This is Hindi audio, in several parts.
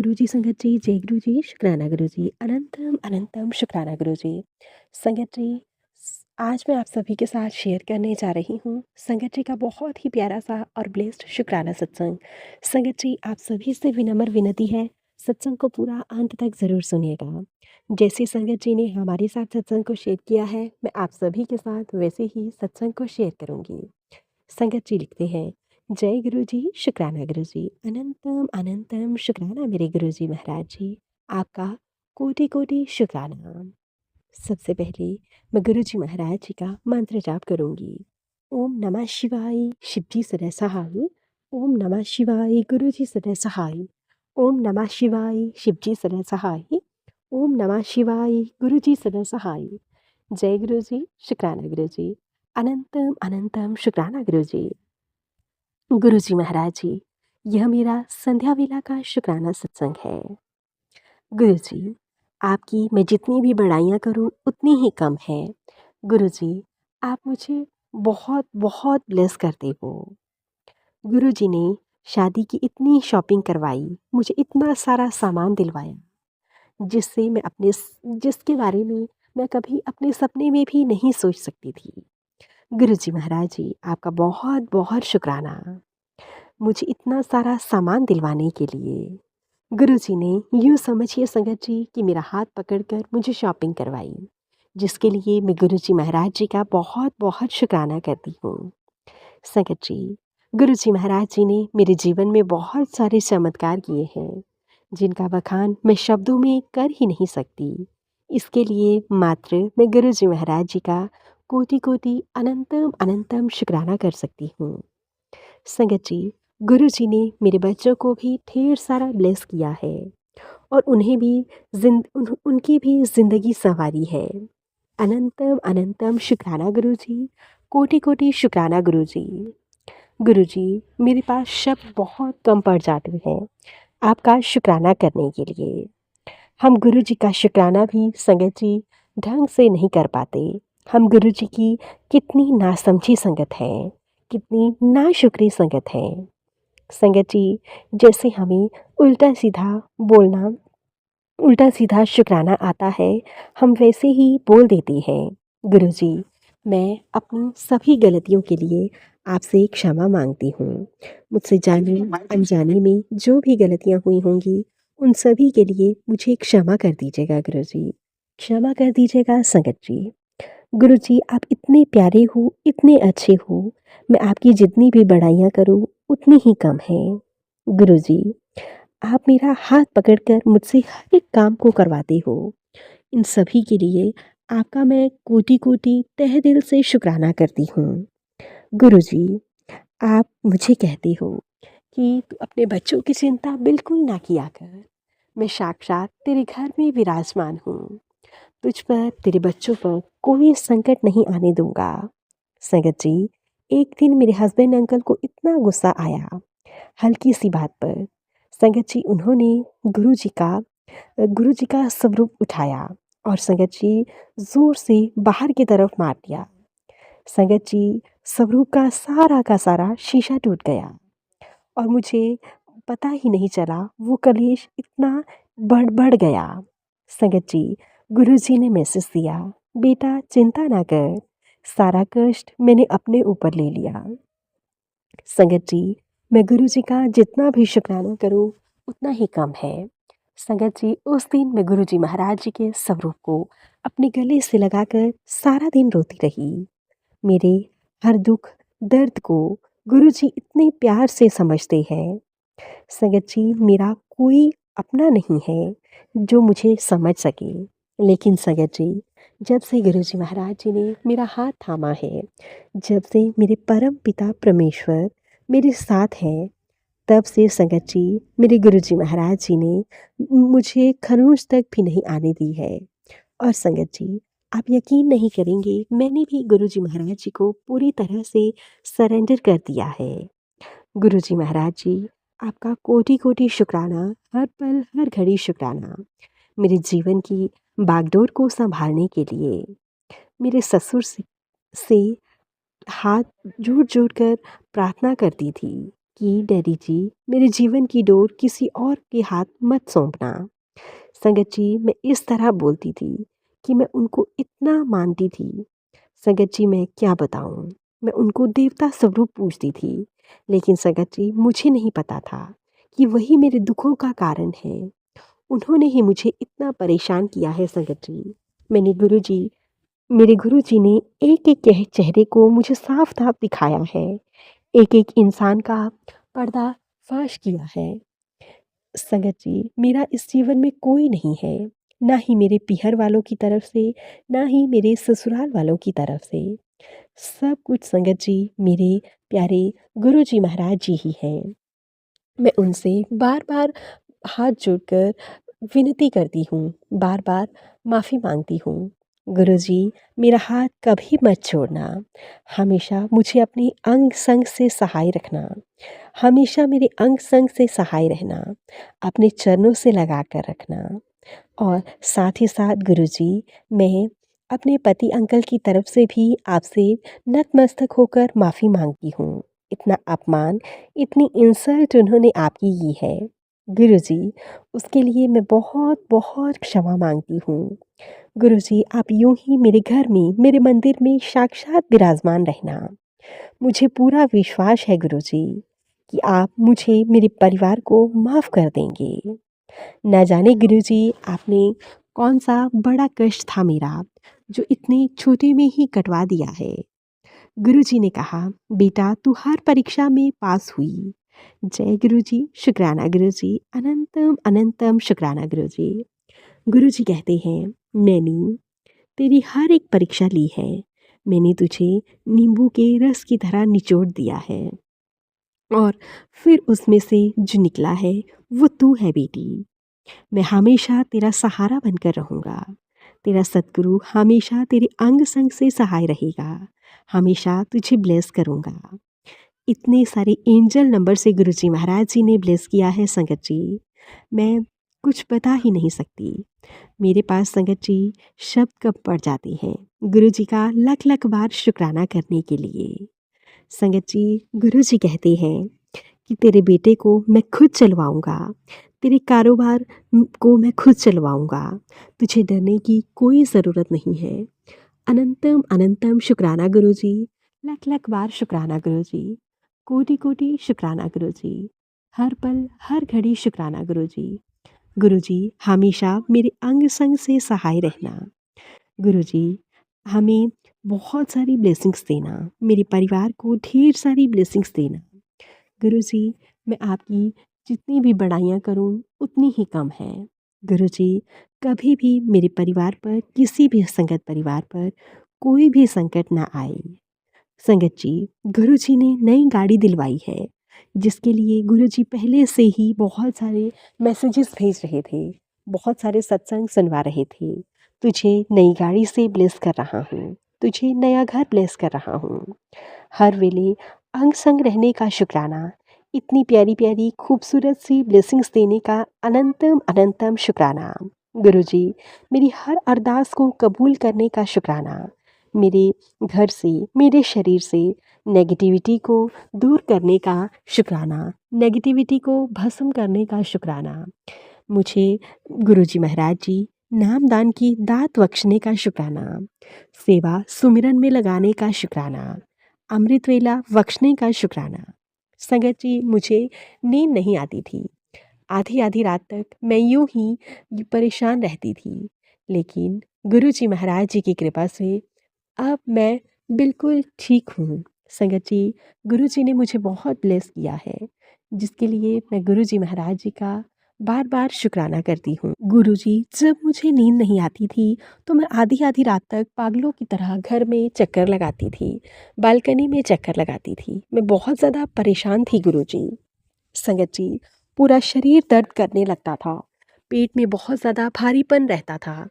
गुरुजी संगत जी, जय गुरुजी, शुक्राना गुरुजी, अनंतम अनंतम शुक्राना गुरुजी। संगत जी, आज मैं आप सभी के साथ शेयर करने जा रही हूँ संगत जी का बहुत ही प्यारा सा और ब्लेस्ड शुक्राना सत्संग। संगत जी, आप सभी से विनम्र विनती है, सत्संग को पूरा अंत तक ज़रूर सुनिएगा। जैसे संगत जी ने हमारे साथ सत्संग को शेयर किया है, मैं आप सभी के साथ वैसे ही सत्संग को शेयर करूँगी। संगत जी लिखते हैं, जय गुरु जी, शुक्राना गुरु जी, अनंतम अनंतम शुक्राना मेरे गुरु जी महाराज जी, आपका कोटि कोटि शुक्राना। सबसे पहले मैं गुरु जी महाराज जी का मंत्र जाप करूंगी। ओम नमः शिवाय, शिव जी सदा सहाय। ओम नमः शिवाय, गुरु जी सदा सहाय। ओम नमः शिवाय, शिव जी सदा सहाय। ओम नमः शिवाय, गुरु जी सदा सहाय। जय गुरु जी, शुक्राना गुरु जी, अनंतम अनंतम शुक्राना गुरु जी। गुरु जी महाराज जी, यह मेरा संध्या वेला का शुक्राना सत्संग है। गुरु जी, आपकी मैं जितनी भी बड़ाइयाँ करूँ उतनी ही कम है। गुरु जी, आप मुझे बहुत बहुत ब्लेस करते हो। गुरु जी ने शादी की इतनी शॉपिंग करवाई, मुझे इतना सारा सामान दिलवाया, जिससे मैं जिसके बारे में मैं कभी अपने सपने में भी नहीं सोच सकती थी। गुरु जी महाराज जी, आपका बहुत बहुत शुक्राना मुझे इतना सारा सामान दिलवाने के लिए। गुरुजी ने यूँ समझिए संगत जी कि मेरा हाथ पकड़कर मुझे शॉपिंग करवाई, जिसके लिए मैं गुरुजी महाराज जी का बहुत बहुत शुक्राना करती हूँ। संगत जी, गुरुजी महाराज जी ने मेरे जीवन में बहुत सारे चमत्कार किए हैं, जिनका बखान मैं शब्दों में कर ही नहीं सकती। इसके लिए मात्र मैं गुरुजी महाराज जी का कोटि कोटि अनंतम अनंतम शुक्राना कर सकती हूँ। संगत जी, गुरु जी ने मेरे बच्चों को भी ढेर सारा ब्लेस किया है और उन्हें भी उनकी भी ज़िंदगी संवारी है। अनंतम अनंतम शुक्राना गुरु जी, कोटि कोटि शुक्राना गुरु जी। गुरु जी, मेरे पास शब्द बहुत कम पड़ जाते हैं आपका शुक्राना करने के लिए। हम गुरु जी का शुक्राना भी संगत जी ढंग से नहीं कर पाते। हम गुरु जी की कितनी नासमझी संगत है, कितनी नाशुक्री संगत है। संगत जी, जैसे हमें उल्टा सीधा बोलना, उल्टा सीधा शुक्राना आता है, हम वैसे ही बोल देते हैं। गुरु जी, मैं अपनी सभी गलतियों के लिए आपसे क्षमा मांगती हूँ। मुझसे जाने अनजाने में जो भी गलतियाँ हुई होंगी, उन सभी के लिए मुझे क्षमा कर दीजिएगा गुरु जी। क्षमा कर दीजिएगा संगत जी। गुरु जी, आप इतने प्यारे हो, इतने अच्छे हो, मैं आपकी जितनी भी बड़ाइयाँ करूँ उतनी ही कम है। गुरु जी, आप मेरा हाथ पकड़कर मुझसे हर एक काम को करवाते हो। इन सभी के लिए आपका मैं कोटि कोटि तहे दिल से शुक्राना करती हूँ। गुरु जी, आप मुझे कहते हो कि तू अपने बच्चों की चिंता बिल्कुल ना किया कर। मैं साक्षात तेरे घर में विराजमान हूँ। तुझ पर, तेरे बच्चों पर कोई संकट नहीं आने दूंगा। संगत जी, एक दिन मेरे हस्बैंड अंकल को इतना गुस्सा आया हल्की सी बात पर। संगत जी, उन्होंने गुरु जी का स्वरूप उठाया और संगत जी जोर से बाहर की तरफ मार दिया। संगत जी, स्वरूप का सारा शीशा टूट गया और मुझे पता ही नहीं चला वो कलेश इतना बढ़ गया। संगत जी, गुरु जी ने मैसेज दिया, बेटा चिंता ना कर, सारा कष्ट मैंने अपने ऊपर ले लिया। संगत जी, मैं गुरु जी का जितना भी शुक्राना करूं उतना ही कम है। संगत जी, उस दिन मैं गुरु जी महाराज जी के स्वरूप को अपने गले से लगाकर सारा दिन रोती रही। मेरे हर दुख दर्द को गुरु जी इतने प्यार से समझते हैं। संगत जी, मेरा कोई अपना नहीं है जो मुझे समझ सके। लेकिन संगत जी, जब से गुरु जी महाराज जी ने मेरा हाथ थामा है, जब से मेरे परम पिता परमेश्वर मेरे साथ हैं, तब से संगत जी, मेरे गुरु जी महाराज जी ने मुझे खरोंच तक भी नहीं आने दी है। और संगत जी, आप यकीन नहीं करेंगे, मैंने भी गुरु जी महाराज जी को पूरी तरह से सरेंडर कर दिया है। गुरु जी महाराज जी, आपका कोटि कोटि शुक्राना, हर पल हर घड़ी शुक्राना। मेरे जीवन की बागडोर को संभालने के लिए मेरे से हाथ जोड़ जोड़ कर प्रार्थना करती थी कि डैडी जी, मेरे जीवन की डोर किसी और के हाथ मत सौंपना। संगत जी, मैं इस तरह बोलती थी कि मैं उनको इतना मानती थी। संगत जी, मैं क्या बताऊँ? मैं उनको देवता स्वरूप पूजती थी। लेकिन संगत जी, मुझे नहीं पता था कि वही मेरे दुखों का कारण है। उन्होंने ही मुझे इतना परेशान किया है संगत जी। मैंने गुरुजी मेरे गुरुजी ने एक-एक चेहरे को मुझे साफ-साफ दिखाया है। एक-एक इंसान का पर्दाफ़ाश किया है। संगत जी, मेरा इस जीवन में कोई नहीं है, ना ही मेरे पीहर वालों की तरफ से, ना ही मेरे ससुराल वालों की तरफ से। सब कुछ संगत जी मेरे प्यारे गुरुजी महाराज जी ही हैं। मैं उनसे बार-बार हाथ जोड़कर विनती करती हूँ, बार-बार माफ़ी माँगती हूँ। गुरुजी, मेरा हाथ कभी मत छोड़ना। हमेशा मुझे अपनी अंग-संग से सहाय रखना। हमेशा मेरे अंग-संग से सहाय रहना। अपने चरणों से लगा कर रखना। और साथ ही साथ गुरुजी, मैं अपने पति अंकल की तरफ से भी आपसे नतमस्तक होकर माफ़ी माँगती हूँ। इतना अपमान, इतनी इंसल्ट उन्होंने आपकी की है। गुरुजी, उसके लिए मैं बहुत-बहुत क्षमा माँगती हूँ। गुरुजी, आप यूँ ही मेरे घर में, मेरे मंदिर में साक्षात विराजमान रहना। मुझे पूरा विश्वास है गुरुजी कि आप मुझे, मेरे परिवार को माफ़ कर देंगे। ना जाने गुरुजी, आपने कौन-सा बड़ा कष्ट था मेरा, जो इतने छोटे में ही कटवा दिया है। गुरुजी ने कहा, बेटा तू हर परीक्षा में पास हुई। जय गुरुजी, शुक्राना गुरुजी, अनंतम अनंतम शुक्राना गुरुजी। गुरुजी कहते हैं, मैंने तेरी हर एक परीक्षा ली है। मैंने तुझे नींबू के रस की तरह निचोड़ दिया है और फिर उसमें से जो निकला है वो तू है बेटी। मैं हमेशा तेरा सहारा बनकर रहूँगा। तेरा सद्गुरु हमेशा तेरे अंग संग से सहाय रहेगा। हमेशा तुझे ब्लेस करूँगा। इतने सारे एंजल नंबर से गुरुजी महाराज जी ने ब्लेस किया है संगत जी। मैं कुछ बता ही नहीं सकती। मेरे पास संगत जी शब्द कब पड़ जाते हैं गुरुजी का लख-लख बार शुक्राना करने के लिए। संगत जी, गुरुजी कहते हैं कि तेरे बेटे को मैं खुद चलवाऊँगा। तेरे कारोबार को मैं खुद चलवाऊँगा। तुझे डरने की कोई ज़रूरत नहीं है। अनंतम अनंतम शुक्राना गुरुजी। लख-लख बार शुक्राना गुरुजी। कोटि-कोटि शुक्राना गुरुजी। हर पल, हर घड़ी शुक्राना गुरुजी। गुरुजी, हमेशा मेरे अंग संग से सहाय रहना। गुरुजी, हमें बहुत सारी ब्लेसिंग्स देना। मेरे परिवार को ढेर सारी ब्लेसिंग्स देना। गुरुजी, मैं आपकी जितनी भी बड़ाइयाँ करूँ उतनी ही कम है। गुरुजी, कभी भी मेरे परिवार पर, किसी भी संगत परिवार पर कोई भी संकट ना आए। संगत जी, गुरुजी ने नई गाड़ी दिलवाई है, जिसके लिए गुरुजी पहले से ही बहुत सारे मैसेजेस भेज रहे थे, बहुत सारे सत्संग सुनवा रहे थे। तुझे नई गाड़ी से ब्लेस कर रहा हूँ, तुझे नया घर ब्लेस कर रहा हूँ। हर वेले अंग संग रहने का शुक्राना, इतनी प्यारी-प्यारी खूबसूरत सी ब्लेसिंग्स देने का अनंतम अनंतम शुक्राना। गुरुजी, मेरी हर अरदास को कबूल करने का शुक्राना। मेरे घर से, मेरे शरीर से नेगेटिविटी को दूर करने का शुक्राना, नेगेटिविटी को भस्म करने का शुक्राना। मुझे गुरुजी महाराज जी नामदान की दात बख्शने का शुक्राना, सेवा सुमिरन में लगाने का शुक्राना, अमृत वेला बख्शने का शुक्राना। संगत जी, मुझे नींद नहीं आती थी। आधी-आधी रात तक मैं यूँ ही परेशान रहती थी। लेकिन गुरुजी महाराज जी की कृपा से अब मैं बिल्कुल ठीक हूँ। संगत जी, गुरुजी ने मुझे बहुत ब्लेस किया है, जिसके लिए मैं गुरुजी महाराज जी का बार-बार शुक्राना करती हूँ। गुरुजी, जब मुझे नींद नहीं आती थी, तो मैं आधी-आधी रात तक पागलों की तरह घर में चक्कर लगाती थी, बालकनी में चक्कर लगाती थी। मैं बहुत ज़्यादा परेशान थी गुरुजी। संगत जी, पूरा शरीर दर्द करने लगता था, पेट में बहुत ज़्यादा भारीपन रहता था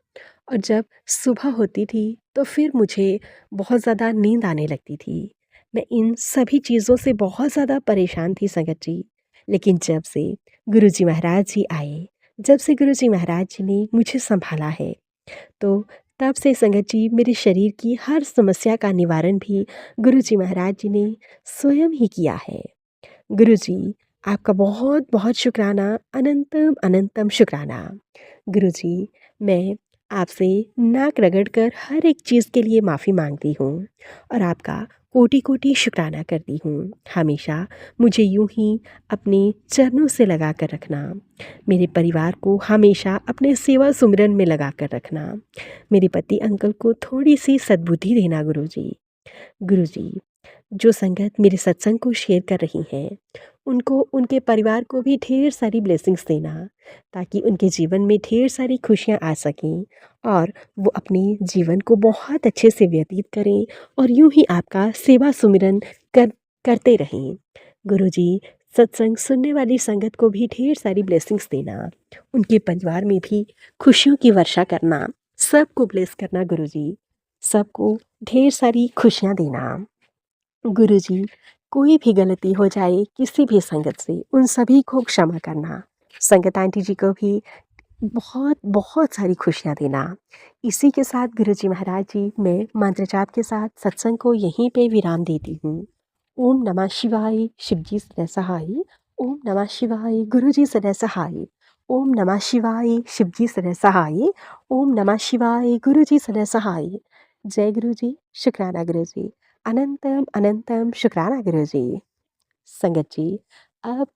और जब सुबह होती थी तो फिर मुझे बहुत ज़्यादा नींद आने लगती थी। मैं इन सभी चीज़ों से बहुत ज़्यादा परेशान थी संगत जी। लेकिन जब से गुरुजी महाराज जी आए, जब से गुरुजी महाराज जी ने मुझे सँभाला है, तो तब से संगत जी मेरे शरीर की हर समस्या का निवारण भी गुरुजी महाराज जी ने स्वयं ही किया है। गुरुजी, आपका बहुत-बहुत शुक्राना, अनंतम अनंतम शुक्राना। गुरुजी, मैं आपसे नाक रगड़कर हर एक चीज़ के लिए माफ़ी माँगती हूँ और आपका कोटि-कोटि शुक्राना करती हूँ। हमेशा मुझे यूँ ही अपने चरणों से लगा कर रखना। मेरे परिवार को हमेशा अपने सेवा सुमिरन में लगा कर रखना। मेरे पति अंकल को थोड़ी-सी सद्बुद्धि देना गुरुजी। गुरुजी, जो संगत मेरे सत्संग को शेयर कर रही हैं, उनको उनके परिवार को भी ढेर सारी ब्लेसिंग्स देना, ताकि उनके जीवन में ढेर सारी खुशियाँ आ सकें और वो अपने जीवन को बहुत अच्छे से व्यतीत करें और यूँ ही आपका सेवा सुमिरन करते रहें। गुरुजी, सत्संग सुनने वाली संगत को भी ढेर सारी ब्लेसिंग्स देना, उनके परिवार में भी खुशियों की वर्षा करना, सबको ब्लेस करना गुरुजी, सबको ढेर सारी खुशियाँ देना। गुरुजी, कोई भी गलती हो जाए किसी भी संगत से, उन सभी को क्षमा करना। संगत आंटी जी को भी बहुत बहुत सारी खुशियाँ देना। इसी के साथ गुरुजी महाराज जी, मैं मंत्र जाप के साथ सत्संग को यहीं पे विराम देती हूँ। ओम नमः शिवाय, शिवजी सदा सहाय। ओम नमः शिवाय, गुरुजी सदा सहाय। ओम नमः शिवाय, शिवजी सदा सहाय। ओम नमः शिवाय, गुरुजी सदा सहाय। जय गुरुजी, शुक्राना गुरुजी, अनंतम अनंतम शुक्राना गुरुजी। संगत जी, अब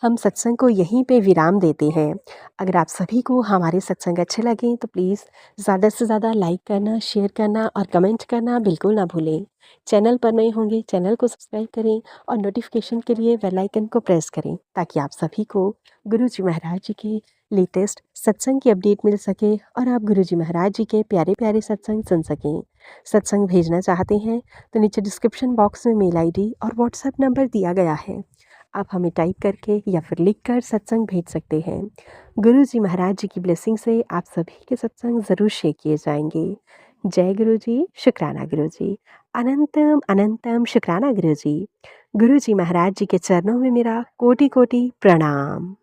हम सत्संग को यहीं पे विराम देते हैं। अगर आप सभी को हमारे सत्संग अच्छे लगें तो प्लीज़ ज़्यादा से ज़्यादा लाइक करना, शेयर करना और कमेंट करना बिल्कुल ना भूलें। चैनल पर नए होंगे, चैनल को सब्सक्राइब करें और नोटिफिकेशन के लिए बेल आइकन को प्रेस करें, ताकि आप सभी को गुरु जी महाराज जी के लेटेस्ट सत्संग की अपडेट मिल सके और आप गुरु जी महाराज जी के प्यारे-प्यारे सत्संग सुन सकें। सत्संग भेजना चाहते हैं तो नीचे डिस्क्रिप्शन बॉक्स में मेल आईडी और व्हाट्सएप नंबर दिया गया है। आप हमें टाइप करके या फिर लिख कर सत्संग भेज सकते हैं। गुरु जी महाराज जी की ब्लेसिंग से आप सभी के सत्संग ज़रूर शेयर किए जाएंगे। जय गुरु जी, शुक्राना गुरु जी, अनंतम अनंतम शुक्राना गुरु जी। गुरु जी महाराज जी के चरणों में मेरा कोटि कोटि प्रणाम।